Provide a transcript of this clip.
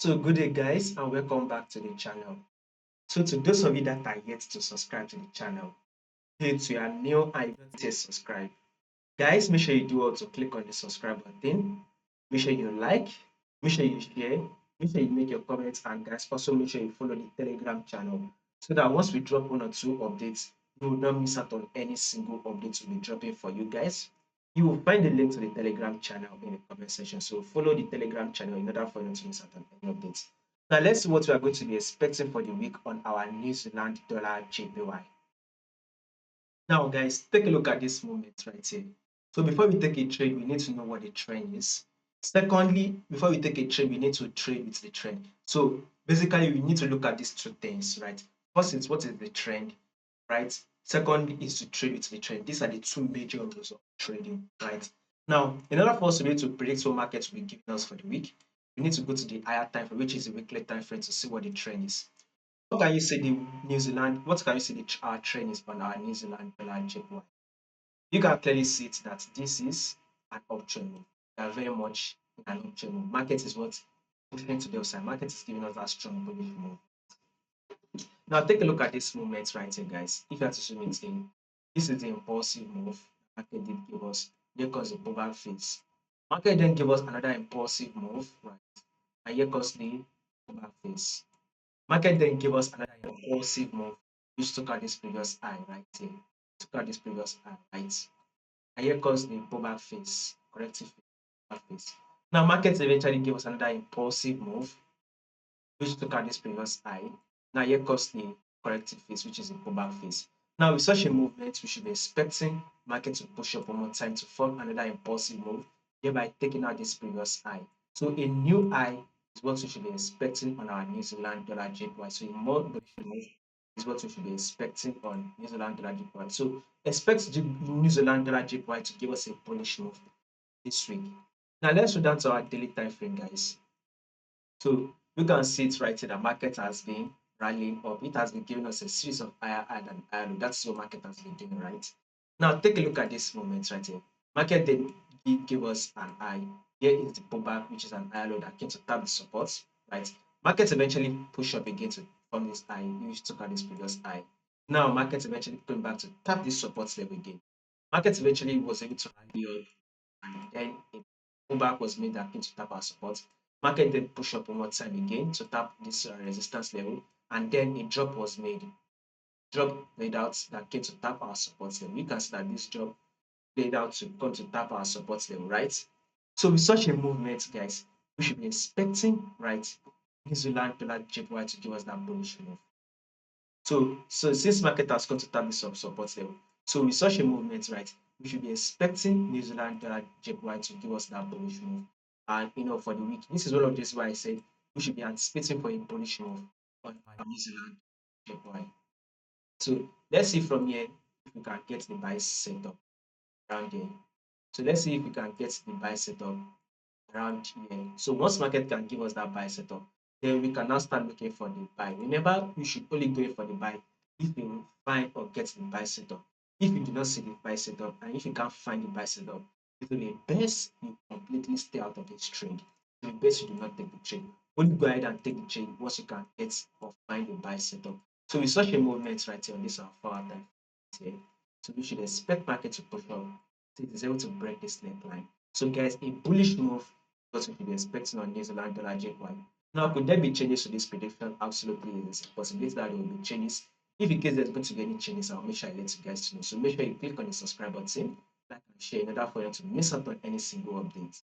So good day guys and welcome back to the channel. So to those of you that are yet to subscribe to the channel, if you are new and you don't yet subscribe, guys make sure you do also click on the subscribe button, make sure you like, make sure you share, make sure you make your comments, and guys also make sure you follow the telegram channel so that once we drop one or two updates, you will not miss out on any single update we'll be dropping for you guys. You will find the link to the telegram channel in the comment section, so follow the telegram channel in order for you not to miss out on any updates. Now let's see what we are going to be expecting for the week on our New Zealand dollar JPY. Now guys, take a look at this moment right here. So before we take a trade, we need to know what the trend is. Secondly, before we take a trade, we need to trade with the trend. So basically, we need to look at these two things, right? First is what is the trend, right? Second is to trade with the trend. These are the two major rules of trading, right? Now, in order for us to be able to predict what markets will be giving us for the week, we need to go to the higher time frame, which is the weekly time frame, to see what the trend is. What can you say the New Zealand? What can you say our trend is on our New Zealand dollar JPY? You can clearly see it that this is an uptrend move. We are very much in an uptrend move. Market is what pushing to the upside. Market is giving us that strong bullish move. Now take a look at this movement right here, guys. If you have to zoom it in, this is the impulsive move market did give us. Here comes the pullback phase. Market then give us another impulsive move, right? And here comes the pullback phase. Market then give us another impulsive move, which took out this previous high right here. Took out this previous high, right? And here comes the pullback phase, corrective phase. Now, markets eventually give us another impulsive move, which took out this previous high. Now, here comes the corrective phase, which is the pullback phase. Now, with such a movement, we should be expecting market to push up one more time to form another impulsive move, thereby taking out this previous high. So, a new high is what we should be expecting on our New Zealand dollar JPY. So, a more bullish move is what we should be expecting on New Zealand dollar JPY. So, expect New Zealand dollar JPY to give us a bullish move this week. Now, let's go down to our daily time frame, guys. So you can see it right here. The market has been rallying up. It has been giving us a series of higher high and higher low. That's what market has been doing, right? Now take a look at this moment right here. Market then give us an high. Here is the pullback, which is an higher low that came to tap the support, right? Market eventually push up again to form this high, which took out this previous high. Now market eventually came back to tap this support level again. Market eventually was able to rally up, and then a pullback was made that came to tap our support. Market then push up one more time again to tap this resistance level, and then a drop was made. Drop played out that came to tap our support level. We can see that this drop played out to come to tap our support level, right? So with such a movement, guys, we should be expecting, right, New Zealand dollar JPY to give us that bullish move. So since market has come to tap this support level, so with such a movement, right, we should be expecting New Zealand dollar JPY to give us that bullish move. And for the week, this is one of this why I said we should be anticipating for a bullish move on New Zealand JPY. So let's see from here if we can get the buy set up around here. So let's see if we can get the buy set up around here. So once market can give us that buy setup, then we can now start looking for the buy. Remember, you should only go for the buy if you find or get the buy setup. If you do not see the buy setup, and if you can't find the buy setup, it will be best you completely stay out of this trade. It will be best you do not take the trade. Only go ahead and take the trade once you can get or find the buy setup. So with such a movement right here on this our 4-hour time here, so we should expect market to push up. So it is able to break this neckline. So guys, a bullish move what we should be expecting on New Zealand dollar JPY. Now, could there be changes to this prediction? Absolutely, there's a possibility that there will be changes. If in case there's going to be any changes, I'll make sure I let you guys know. So make sure you click on the subscribe button, like and share in order for you to miss out on any single update.